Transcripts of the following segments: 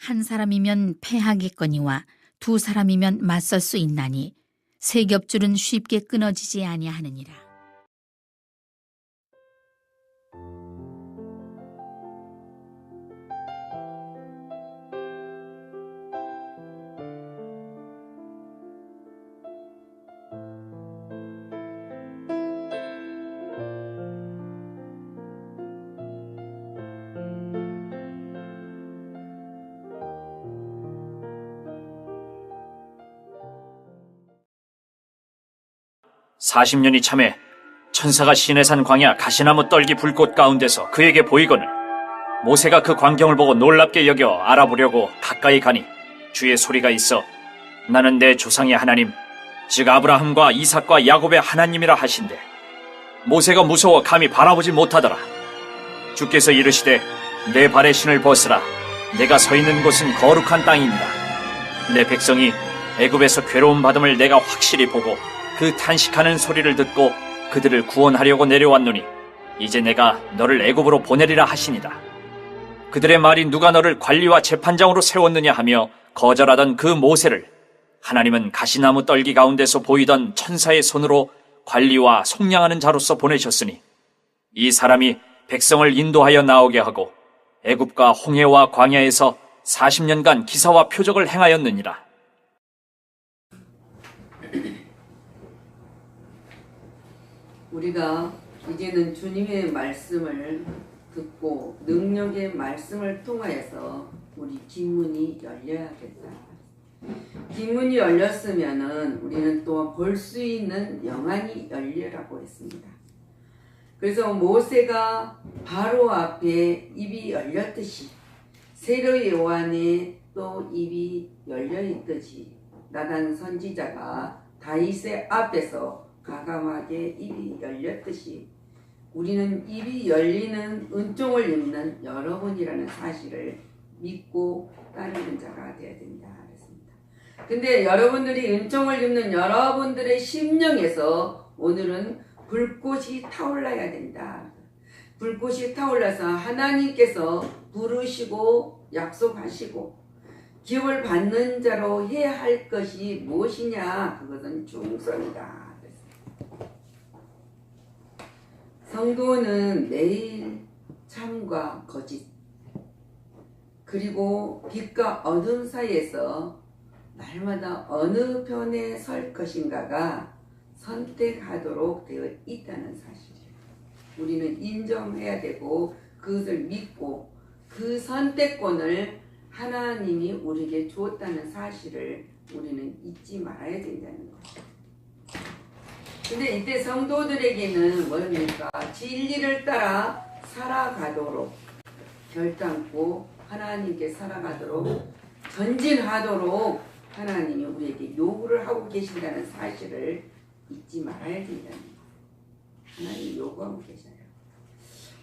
한 사람이면 패하겠거니와 두 사람이면 맞설 수 있나니 세 겹줄은 쉽게 끊어지지 아니하느니라. 사십 년이 참에 천사가 시내산 광야 가시나무 떨기 불꽃 가운데서 그에게 보이거늘 모세가 그 광경을 보고 놀랍게 여겨 알아보려고 가까이 가니 주의 소리가 있어 나는 내 조상의 하나님 즉 아브라함과 이삭과 야곱의 하나님이라 하신대. 모세가 무서워 감히 바라보지 못하더라. 주께서 이르시되 내 발의 신을 벗으라. 내가 서 있는 곳은 거룩한 땅이니라. 내 백성이 애굽에서 괴로움 받음을 내가 확실히 보고 그 탄식하는 소리를 듣고 그들을 구원하려고 내려왔노니 이제 내가 너를 애굽으로 보내리라 하시니라. 그들의 말이 누가 너를 관리와 재판장으로 세웠느냐 하며 거절하던 그 모세를 하나님은 가시나무 떨기 가운데서 보이던 천사의 손으로 관리와 속량하는 자로서 보내셨으니 이 사람이 백성을 인도하여 나오게 하고 애굽과 홍해와 광야에서 40년간 기사와 표적을 행하였느니라. 우리가 이제는 주님의 말씀을 듣고 능력의 말씀을 통하여서 우리 기문이 열려야겠다. 기문이 열렸으면은 우리는 또 볼 수 있는 영안이 열리라고 했습니다. 그래서 모세가 바로 앞에 입이 열렸듯이 세례 요한의 또 입이 열려 있듯이 나단 선지자가 다윗의 앞에서 가감하게 입이 열렸듯이 우리는 입이 열리는 은총을 입는 여러분이라는 사실을 믿고 따르는 자가 되어야 된다 그랬습니다. 근데 여러분들이 은총을 입는 여러분들의 심령에서 오늘은 불꽃이 타올라야 된다. 불꽃이 타올라서 하나님께서 부르시고 약속하시고 기업을 받는 자로 해야 할 것이 무엇이냐? 그것은 충성이다. 성도는 매일 참과 거짓 그리고 빛과 어둠 사이에서 날마다 어느 편에 설 것인가가 선택하도록 되어 있다는 사실이에요. 우리는 인정해야 되고 그것을 믿고 그 선택권을 하나님이 우리에게 주었다는 사실을 우리는 잊지 말아야 된다는 거죠. 근데 이때 성도들에게는 뭡니까? 진리를 따라 살아가도록 결단코 하나님께 살아가도록 전진하도록 하나님이 우리에게 요구를 하고 계신다는 사실을 잊지 말아야 된다는 거예요. 하나님이 요구하고 계셔요.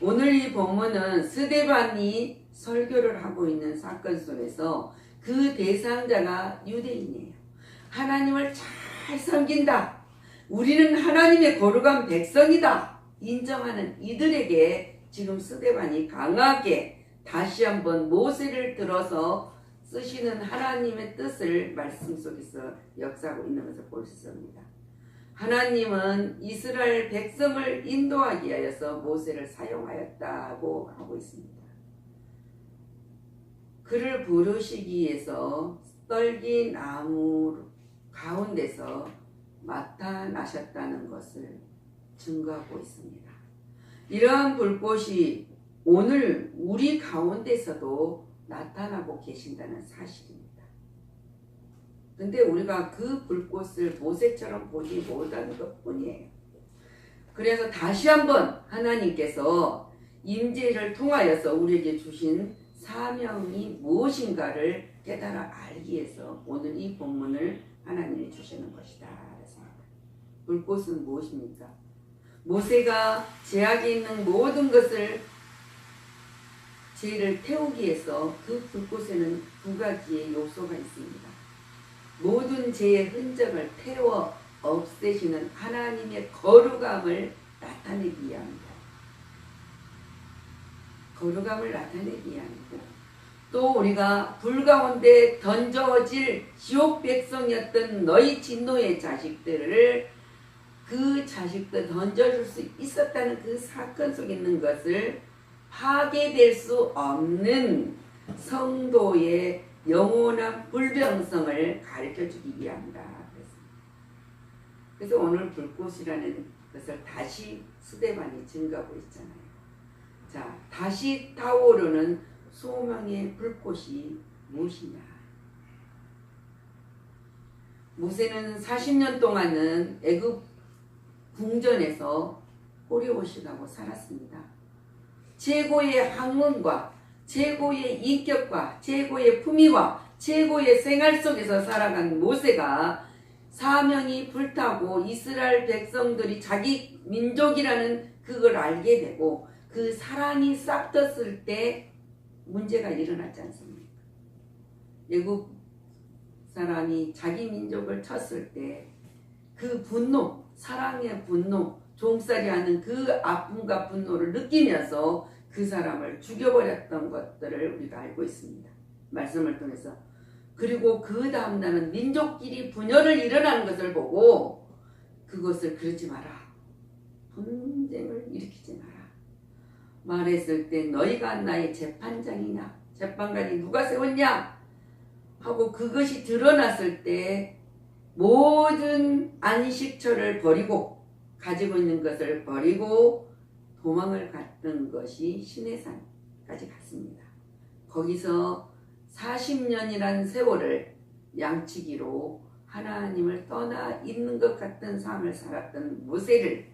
오늘 이 본문은 스데반이 설교를 하고 있는 사건 속에서 그 대상자가 유대인이에요. 하나님을 잘 섬긴다. 우리는 하나님의 거룩한 백성이다. 인정하는 이들에게 지금 스데반이 강하게 다시 한번 모세를 들어서 쓰시는 하나님의 뜻을 말씀 속에서 역사하고 있는 것을 볼 수 있습니다. 하나님은 이스라엘 백성을 인도하기 위하여서 모세를 사용하였다고 하고 있습니다. 그를 부르시기 위해서 떨기 나무 가운데서 나타나셨다는 것을 증거하고 있습니다. 이러한 불꽃이 오늘 우리 가운데서도 나타나고 계신다는 사실입니다. 근데 우리가 그 불꽃을 모세처럼 보지 못하는 것뿐이에요. 그래서 다시 한번 하나님께서 임재를 통하여서 우리에게 주신 사명이 무엇인가를 깨달아 알기 위해서 오늘 이 본문을 하나님이 주시는 것이다. 불꽃은 무엇입니까? 모세가 제약에 있는 모든 것을 죄를 태우기 위해서 그 불꽃에는 두 가지의 요소가 있습니다. 모든 죄의 흔적을 태워 없애시는 하나님의 거룩함을 나타내기 위함이다. 거룩함을 나타내기 위함이고 또 우리가 불 가운데 던져질 지옥 백성이었던 너희 진노의 자식들을 그 자식들 던져줄 수 있었다는 그 사건 속에 있는 것을 파괴될 수 없는 성도의 영원한 불병성을 가르쳐주기 위함이다. 그래서 오늘 불꽃이라는 것을 다시 스데반이 증거하고 있잖아요. 자, 다시 타오르는 소명의 불꽃이 무엇이냐? 모세는 40년 동안은 애굽 궁전에서 호리호식하고 살았습니다. 최고의 학문과 최고의 인격과 최고의 품위와 최고의 생활 속에서 살아간 모세가 사명이 불타고 이스라엘 백성들이 자기 민족이라는 그걸 알게 되고 그 사랑이 싹 떴을 때 문제가 일어났지 않습니까? 애굽 사람이 자기 민족을 쳤을 때 그 분노, 사랑의 분노, 종살이하는 그 아픔과 분노를 느끼면서 그 사람을 죽여버렸던 것들을 우리가 알고 있습니다. 말씀을 통해서. 그리고 그 다음날은 민족끼리 분열을 일어나는 것을 보고 그것을 그러지 마라. 분쟁을 일으키지 마라. 말했을 때 너희가 나의 재판장이냐? 재판관이 누가 세웠냐? 하고 그것이 드러났을 때 모든 안식처를 버리고 가지고 있는 것을 버리고 도망을 갔던 것이 시내산까지 갔습니다. 거기서 40년이라는 세월을 양치기로 하나님을 떠나 있는 것 같은 삶을 살았던 모세를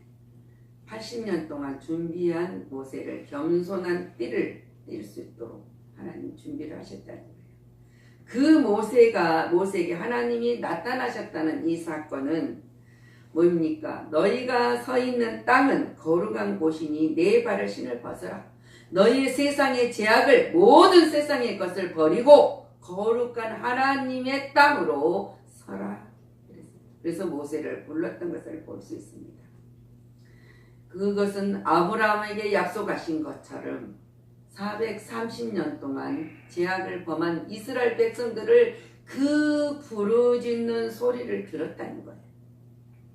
80년 동안 준비한 모세를 겸손한 띠를 띨 수 있도록 하나님 준비를 하셨다는 거예요. 그 모세에게 하나님이 나타나셨다는 이 사건은 뭡니까? 너희가 서 있는 땅은 거룩한 곳이니 내 발을 신을 벗어라. 너희의 세상의 제약을 모든 세상의 것을 버리고 거룩한 하나님의 땅으로 서라. 그래서 모세를 불렀던 것을 볼 수 있습니다. 그것은 아브라함에게 약속하신 것처럼 430년 동안 제약을 범한 이스라엘 백성들을 그 부르짖는 소리를 들었다는 거예요.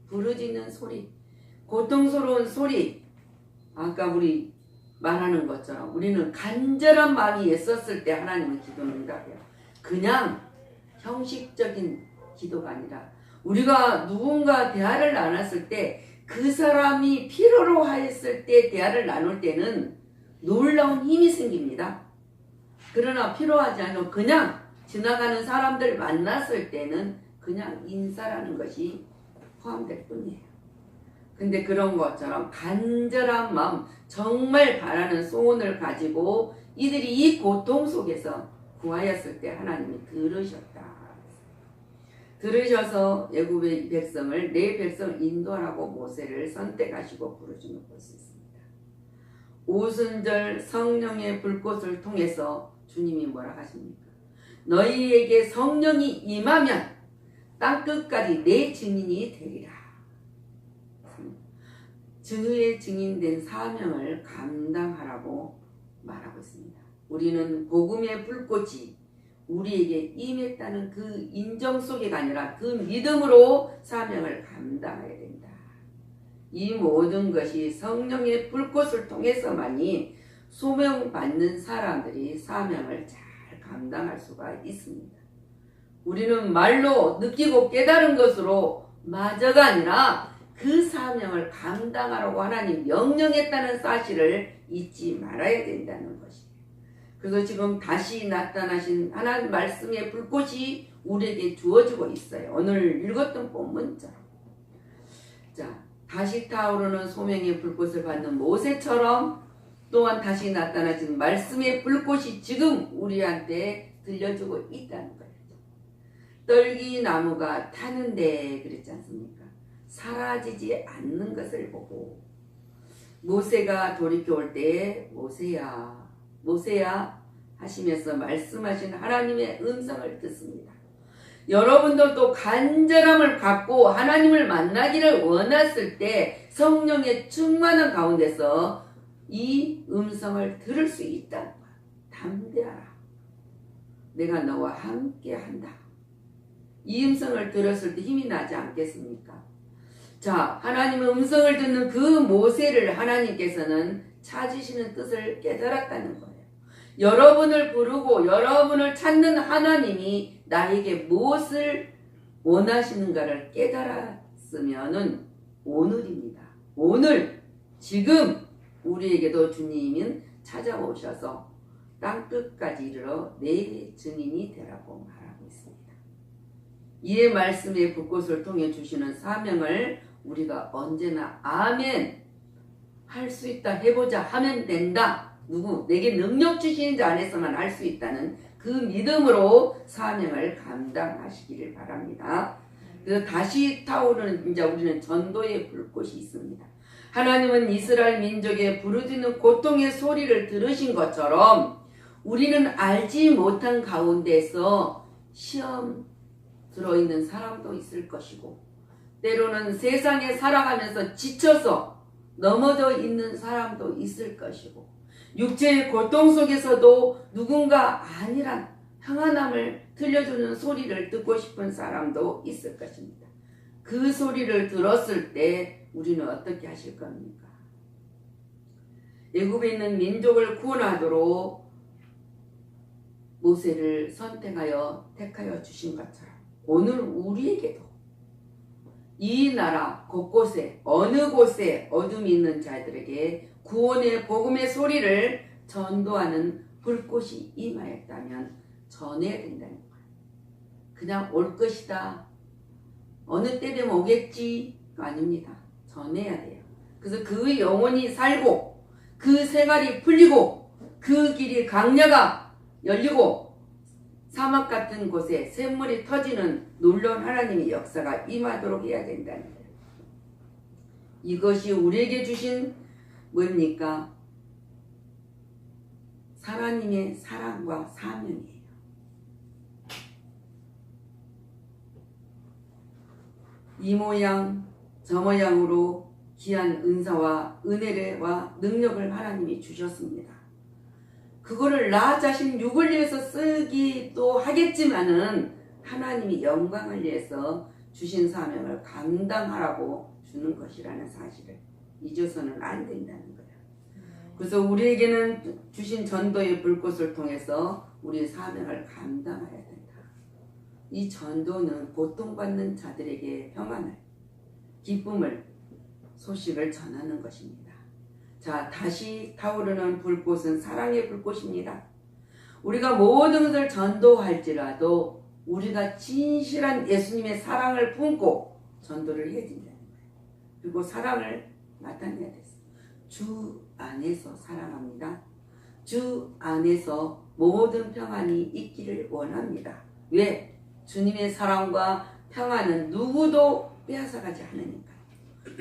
부르짖는 소리, 고통스러운 소리. 아까 우리 말하는 것처럼 우리는 간절한 마음이 있었을 때 하나님은 기도는 응답해요. 그냥 형식적인 기도가 아니라 우리가 누군가 대화를 나눴을 때 그 사람이 필요로 하였을 때 대화를 나눌 때는 놀라운 힘이 생깁니다. 그러나 필요하지 않고 그냥 지나가는 사람들 만났을 때는 그냥 인사라는 것이 포함될 뿐이에요. 근데 그런 것처럼 간절한 마음, 정말 바라는 소원을 가지고 이들이 이 고통 속에서 구하였을 때 하나님이 들으셨다. 들으셔서 애굽의 백성을 내 백성을 인도하라고 모세를 선택하시고 부르신 걸 볼 수 있습니다. 오순절 성령의 불꽃을 통해서 주님이 뭐라 하십니까? 너희에게 성령이 임하면 땅끝까지 내 증인이 되리라. 증의 증인된 사명을 감당하라고 말하고 있습니다. 우리는 복음의 불꽃이 우리에게 임했다는 그 인정 속에가 아니라 그 믿음으로 사명을 감당해야 된다. 이 모든 것이 성령의 불꽃을 통해서만이 소명받는 사람들이 사명을 잘 감당할 수가 있습니다. 우리는 말로 느끼고 깨달은 것으로 마저가 아니라 그 사명을 감당하라고 하나님 명령했다는 사실을 잊지 말아야 된다는 것이에요. 그래서 지금 다시 나타나신 하나님 말씀의 불꽃이 우리에게 주어지고 있어요. 오늘 읽었던 본문처럼. 자, 다시 타오르는 소명의 불꽃을 받는 모세처럼 또한 다시 나타나신 말씀의 불꽃이 지금 우리한테 들려주고 있다는 거예요. 떨기나무가 타는데 그랬지 않습니까? 사라지지 않는 것을 보고 모세가 돌이켜올 때 모세야 모세야 하시면서 말씀하신 하나님의 음성을 듣습니다. 여러분들도 간절함을 갖고 하나님을 만나기를 원했을 때 성령의 충만한 가운데서 이 음성을 들을 수 있다는 거야. 담대하라. 내가 너와 함께 한다. 이 음성을 들었을 때 힘이 나지 않겠습니까? 자, 하나님의 음성을 듣는 그 모세를 하나님께서는 찾으시는 뜻을 깨달았다는 거예요. 여러분을 부르고 여러분을 찾는 하나님이 나에게 무엇을 원하시는가를 깨달았으면은 오늘입니다. 오늘 지금 우리에게도 주님은 찾아오셔서 땅끝까지 이르러 내 증인이 되라고 말하고 있습니다. 이의 말씀의 불꽃을 통해 주시는 사명을 우리가 언제나 아멘 할 수 있다, 해보자, 하면 된다. 누구? 내게 능력 주시는 자 안에서만 할 수 있다는 그 믿음으로 사명을 감당하시기를 바랍니다. 그 다시 타오르는 이제 우리는 전도의 불꽃이 있습니다. 하나님은 이스라엘 민족의 부르짖는 고통의 소리를 들으신 것처럼 우리는 알지 못한 가운데서 시험 들어있는 사람도 있을 것이고, 때로는 세상에 살아가면서 지쳐서 넘어져 있는 사람도 있을 것이고, 육체의 고통 속에서도 누군가 아니란 평안함을 들려주는 소리를 듣고 싶은 사람도 있을 것입니다. 그 소리를 들었을 때 우리는 어떻게 하실 겁니까? 애굽에 있는 민족을 구원하도록 모세를 선택하여 택하여 주신 것처럼 오늘 우리에게도 이 나라 곳곳에 어느 곳에 어둠이 있는 자들에게 구원의 복음의 소리를 전도하는 불꽃이 임하였다면 전해야 된다는 거예요. 그냥 올 것이다, 어느 때 되면 오겠지가 아닙니다. 전해야 돼요. 그래서 그 영혼이 살고 그 생활이 풀리고 그 길이 강야가 열리고 사막 같은 곳에 샘물이 터지는 놀라운 하나님의 역사가 임하도록 해야 된다는 거예요. 이것이 우리에게 주신 뭡니까? 하나님의 사랑과 사명이에요. 이 모양 저 모양으로 귀한 은사와 은혜와 능력을 하나님이 주셨습니다. 그거를 나 자신 육을 위해서 쓰기도 하겠지만은 하나님이 영광을 위해서 주신 사명을 감당하라고 주는 것이라는 사실을 잊어서는 안 된다는 거예요. 그래서 우리에게는 주신 전도의 불꽃을 통해서 우리의 사명을 감당해야 된다. 이 전도는 고통받는 자들에게 평안을, 기쁨을, 소식을 전하는 것입니다. 자, 다시 타오르는 불꽃은 사랑의 불꽃입니다. 우리가 모든 것을 전도할지라도 우리가 진실한 예수님의 사랑을 품고 전도를 해야 된다는 거예요. 그리고 사랑을 나타내야 됐어요. 주 안에서 사랑합니다. 주 안에서 모든 평안이 있기를 원합니다. 왜? 주님의 사랑과 평안은 누구도 빼앗아가지 않으니까요.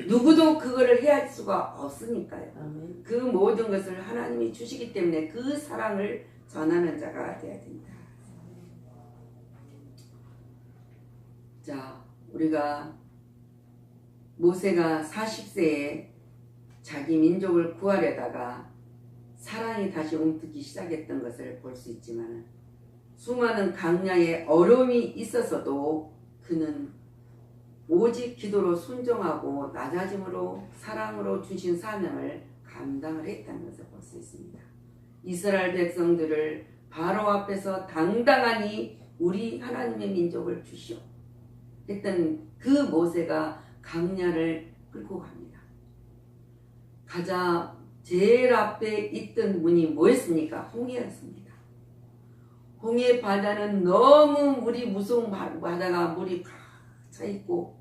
누구도 그거를 해할 수가 없으니까요. 아멘. 그 모든 것을 하나님이 주시기 때문에 그 사랑을 전하는 자가 되어야 된다. 자, 우리가 모세가 40세에 자기 민족을 구하려다가 사랑이 다시 움트기 시작했던 것을 볼 수 있지만, 수많은 강야에 어려움이 있었어도 그는 오직 기도로 순종하고 낮아짐으로 사랑으로 주신 사명을 감당을 했다는 것을 볼 수 있습니다. 이스라엘 백성들을 바로 앞에서 당당하니 우리 하나님의 민족을 주시오 했던 그 모세가 강야를 끌고 갑니다. 가자 제일 앞에 있던 문이 뭐였습니까? 홍해였습니다. 홍해 바다는 너무 물이 무서운 바다가 물이 차 있고,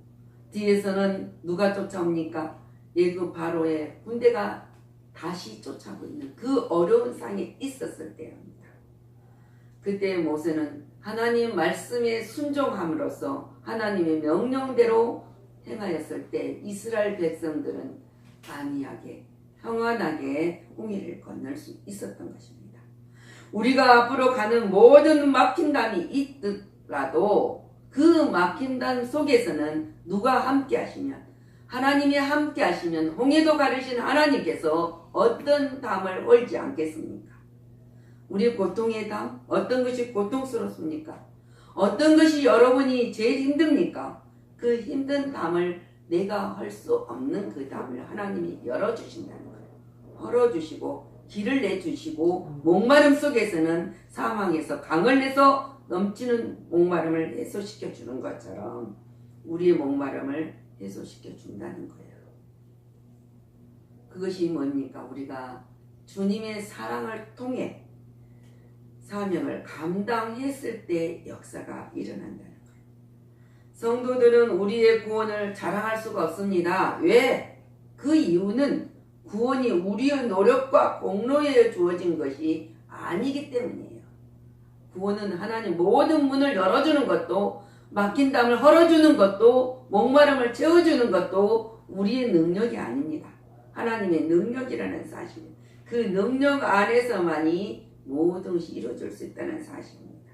뒤에서는 누가 쫓아옵니까? 애굽 바로의 군대가 다시 쫓아오고 있는 그 어려운 상에 있었을 때입니다. 그때 모세는 하나님 말씀에 순종함으로써 하나님의 명령대로 행하였을 때 이스라엘 백성들은 안이하게 평안하게 홍해를 건널 수 있었던 것입니다. 우리가 앞으로 가는 모든 막힌담이 있더라도 그 막힌담 속에서는 누가 함께 하시면, 하나님이 함께 하시면 홍해도 가르신 하나님께서 어떤 담을 올지 않겠습니까? 우리 고통의 담? 어떤 것이 고통스럽습니까? 어떤 것이 여러분이 제일 힘듭니까? 그 힘든 담을 내가 할 수 없는 그 담을 하나님이 열어주신다는 거예요. 헐어주시고 길을 내주시고 목마름 속에서는 사망에서 강을 내서 넘치는 목마름을 해소시켜 주는 것처럼 우리의 목마름을 해소시켜 준다는 거예요. 그것이 뭡니까? 우리가 주님의 사랑을 통해 사명을 감당했을 때 역사가 일어난다는 거예요. 성도들은 우리의 구원을 자랑할 수가 없습니다. 왜? 그 이유는 구원이 우리의 노력과 공로에 주어진 것이 아니기 때문이에요. 구원은 하나님 모든 문을 열어주는 것도, 막힌 담을 헐어주는 것도, 목마름을 채워주는 것도 우리의 능력이 아닙니다. 하나님의 능력이라는 사실, 그 능력 안에서만이 모든 것이 이루어질 수 있다는 사실입니다.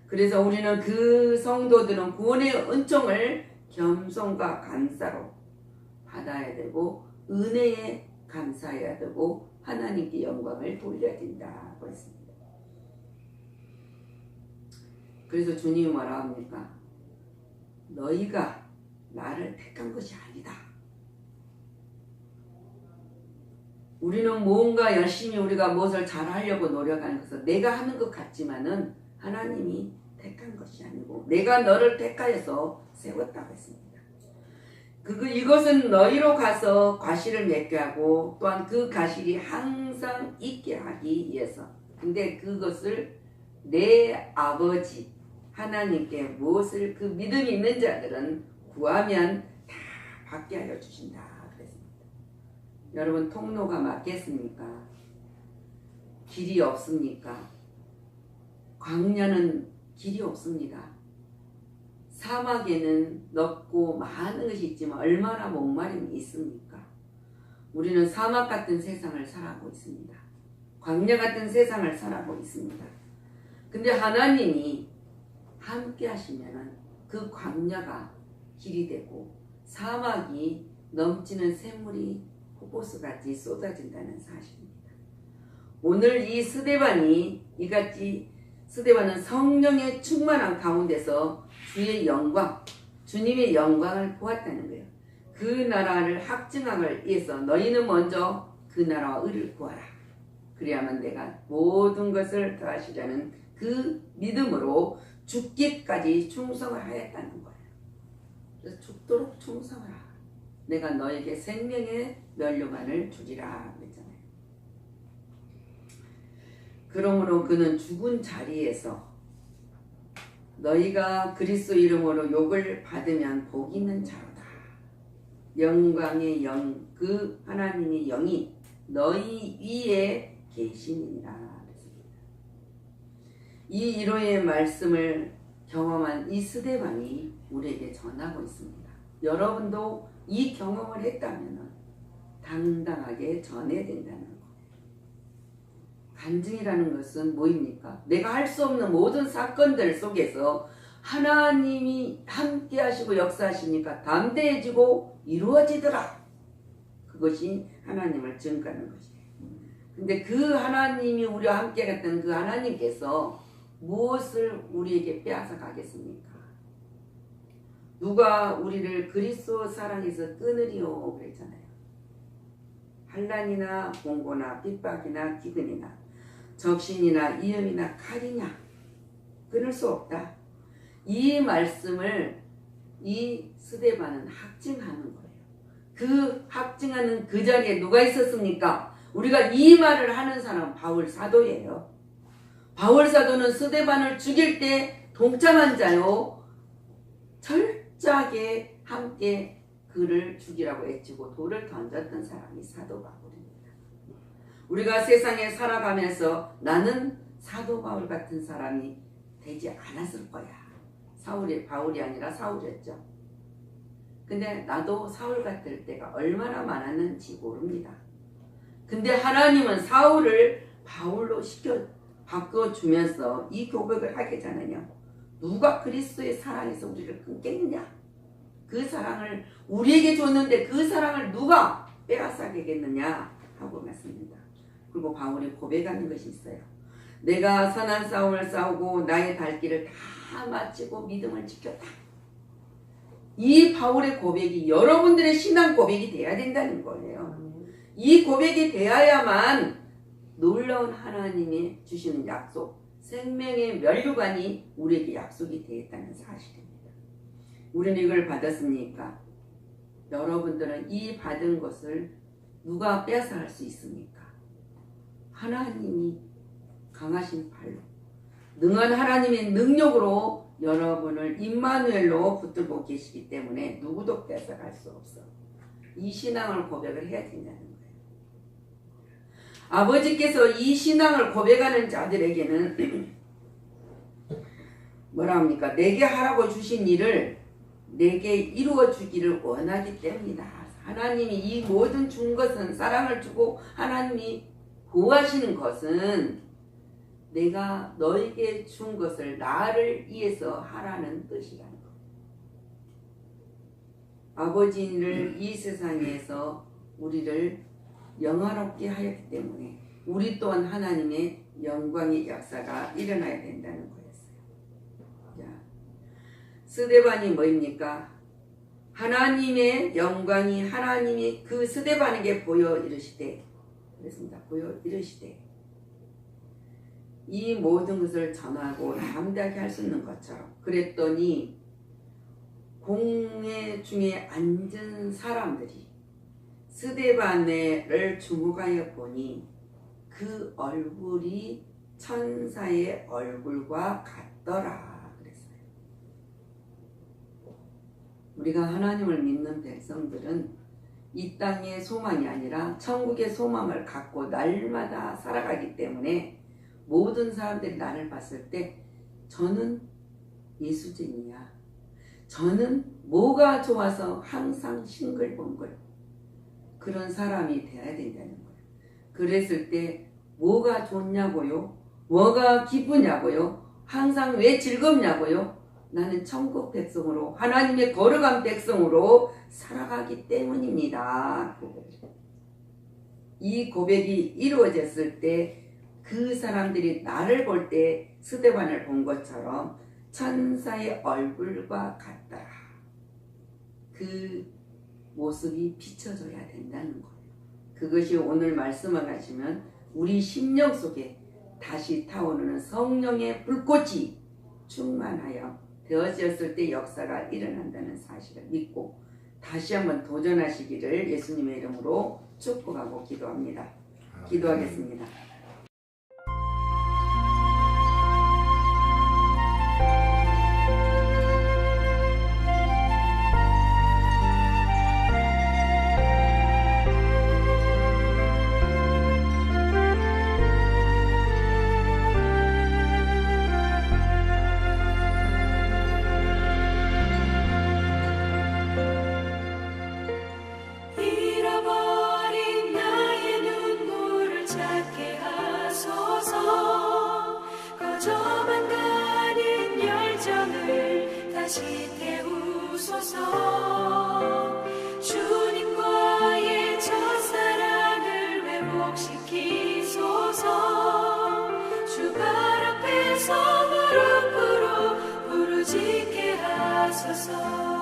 그래서 우리는 그 성도들은 구원의 은총을 겸손과 감사로 받아야 되고 은혜에 감사해야 되고 하나님께 영광을 돌려야 된다고 했습니다. 그래서 주님이 뭐라 합니까? 너희가 나를 택한 것이 아니다. 우리는 뭔가 열심히 우리가 무엇을 잘하려고 노력하는 것은 내가 하는 것 같지만은 하나님이 택한 것이 아니고 내가 너를 택하여서 세웠다고 했습니다. 이것은 너희로 가서 과실을 맺게 하고 또한 그 과실이 항상 있게 하기 위해서. 근데 그것을 내 아버지 하나님께 무엇을 그 믿음이 있는 자들은 구하면 다 받게 하여 주신다 그랬습니다. 여러분 통로가 막겠습니까? 길이 없습니까? 광야는 길이 없습니다. 사막에는 넓고 많은 것이 있지만 얼마나 목마름이 있습니까? 우리는 사막 같은 세상을 살아가고 있습니다. 광야 같은 세상을 살아가고 있습니다. 근데 하나님이 함께 하시면 그 광야가 길이 되고 사막이 넘치는 샘물이 호포수같이 쏟아진다는 사실입니다. 오늘 이 스데반이 이같이 스데반은 성령의 충만한 가운데서 주의 영광, 주님의 영광을 보았다는 거예요. 그 나라를 확증하기 위해서 너희는 먼저 그 나라와 의를 구하라. 그래야만 내가 모든 것을 더하시려는 그 믿음으로 죽기까지 충성을 하였다는 거예요. 그래서 죽도록 충성하라. 내가 너에게 생명의 면류관을 주리라 그랬잖아요. 그러므로 그는 죽은 자리에서 너희가 그리스도 이름으로 욕을 받으면 복 있는 자로다. 영광의 영, 그 하나님의 영이 너희 위에 계시니라. 이 이로의 말씀을 경험한 이 스데반이 우리에게 전하고 있습니다. 여러분도 이 경험을 했다면 당당하게 전해야 된다는 거예요. 간증이라는 것은 뭐입니까? 내가 할 수 없는 모든 사건들 속에서 하나님이 함께 하시고 역사하시니까 담대해지고 이루어지더라. 그것이 하나님을 증거하는 것이에요. 근데 그 하나님이 우리와 함께 갔던 그 하나님께서 무엇을 우리에게 빼앗아 가겠습니까? 누가 우리를 그리스도 사랑에서 끊으리오 그랬잖아요. 환난이나 공고나 핍박이나 기근이나 적신이나 위험이나 칼이냐 끊을 수 없다. 이 말씀을 이 스데반은 확증하는 거예요. 그 확증하는 그 자리에 누가 있었습니까? 우리가 이 말을 하는 사람은 바울 사도예요. 바울 사도는 스데반을 죽일 때 동참한 자요. 철저하게 함께 그를 죽이라고 애치고 돌을 던졌던 사람이 사도 바울입니다. 우리가 세상에 살아가면서 나는 사도 바울 같은 사람이 되지 않았을 거야. 바울이 아니라 사울이었죠. 근데 나도 사울 같을 때가 얼마나 많았는지 모릅니다. 근데 하나님은 사울을 바울로 바꿔주면서 이 고백을 하게 하잖아요. 누가 그리스도의 사랑에서 우리를 끊겠느냐? 그 사랑을 우리에게 줬는데 그 사랑을 누가 빼앗아가겠느냐 하고 말씀입니다. 그리고 바울이 고백하는 것이 있어요. 내가 선한 싸움을 싸우고 나의 갈 길을 다 마치고 믿음을 지켰다. 이 바울의 고백이 여러분들의 신앙 고백이 돼야 된다는 거예요. 이 고백이 되어야만 놀라운 하나님이 주시는 약속, 생명의 면류관이 우리에게 약속이 되었다는 사실입니다. 우리는 이걸 받았습니까? 여러분들은 이 받은 것을 누가 빼앗아갈 수 있습니까? 하나님이 강하신 팔로, 능한 하나님의 능력으로 여러분을 임마누엘로 붙들고 계시기 때문에 누구도 뺏어갈 수 없어. 이 신앙을 고백을 해야 된다는 거예요. 아버지께서 이 신앙을 고백하는 자들에게는 뭐라 합니까? 내게 하라고 주신 일을 내게 이루어 주기를 원하기 때문이다. 하나님이 이 모든 준 것은, 사랑을 주고 하나님이 구하시는 것은 내가 너에게 준 것을 나를 위해서 하라는 뜻이라는 것. 아버지를 이 세상에서 우리를 영화롭게 하였기 때문에 우리 또한 하나님의 영광의 역사가 일어나야 된다는 거였어요. 자, 스데반이 뭐입니까? 하나님의 영광이 하나님이 그 스데반에게 보여 이르시되, 그랬습니다. 보여 이르시되 이 모든 것을 전하고 담대하게 할 수 있는 것처럼 그랬더니 공회 중에 앉은 사람들이 스데반을 주목하여 보니 그 얼굴이 천사의 얼굴과 같더라 그랬어요. 우리가 하나님을 믿는 백성들은 이 땅의 소망이 아니라 천국의 소망을 갖고 날마다 살아가기 때문에 모든 사람들이 나를 봤을 때 저는 예수쟁이야, 저는 뭐가 좋아서 항상 싱글벙글, 그런 사람이 되어야 된다는 거예요. 그랬을 때 뭐가 좋냐고요? 뭐가 기쁘냐고요? 항상 왜 즐겁냐고요? 나는 천국 백성으로, 하나님의 거룩한 백성으로 살아가기 때문입니다. 이 고백이 이루어졌을 때 그 사람들이 나를 볼 때 스데반을 본 것처럼 천사의 얼굴과 같더라. 그 모습이 비춰져야 된다는 거예요. 그것이 오늘 말씀을 가시면 우리 심령 속에 다시 타오르는 성령의 불꽃이 충만하여 되어졌을 때 역사가 일어난다는 사실을 믿고 다시 한번 도전하시기를 예수님의 이름으로 축복하고 기도합니다. 기도하겠습니다. 잃어버린 나의 눈물을 찾게 하소서. 꺼져만 가는 열정을 다시 태우소서. 주님과의 첫사랑을 회복시키소서. 주 발 앞에서 무릎 꿇어 부르짖게 하소서.